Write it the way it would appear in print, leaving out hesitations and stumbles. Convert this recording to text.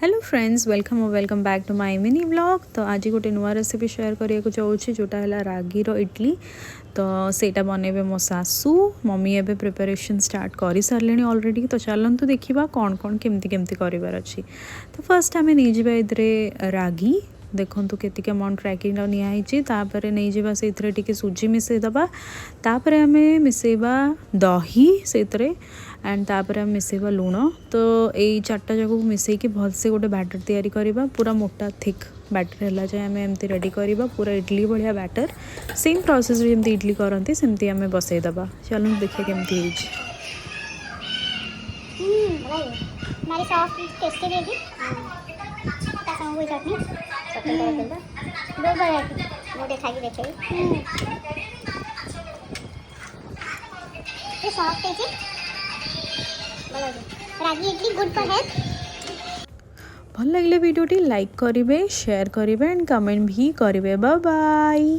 Hello friends welcome back to my mini vlog. तो आज गोटे नुआ रेसिपी शेयर करने को चाहूँगी जोटा है रागीर इडली। तो सेटा बनइबे मो सासू मम्मी एबे प्रिपरेशन स्टार्ट कर सारे ऑलरेडी। तो चलतु देखा कौन कौन केमती केमती करार अच्छी। तो फर्स्ट आम नहीं जावा रागी देखु केतिक अमाउंट ट्रैकिंग निहाई तापर नहीं जावा से सुजी मिसेदबा तापर आम मिसेबा दही से एंड तापर आम मिसेबा लुण। तो यही चार्टा जाक मिसेक भलसे गोटे बैटर तैयारी करवा पूरा मोटा थिक बैटर है जाए आम एमती रेडी करवा पूरा इडली भाया बैटर सेम प्रोसेस जमी इडली करती सेमती आम बसईदबा। चलो देखिए केमती हमारी सॉफ्ट टेस्टी रहेगी। कोई चटनी दो वैरायटी वो दिखाई देखिए ये सॉफ्ट है जी ragi idli good for health. भल लगे वीडियोटी लाइक करेंगे शेयर करेंगे एंड कमेंट भी करेंगे। Bye bye.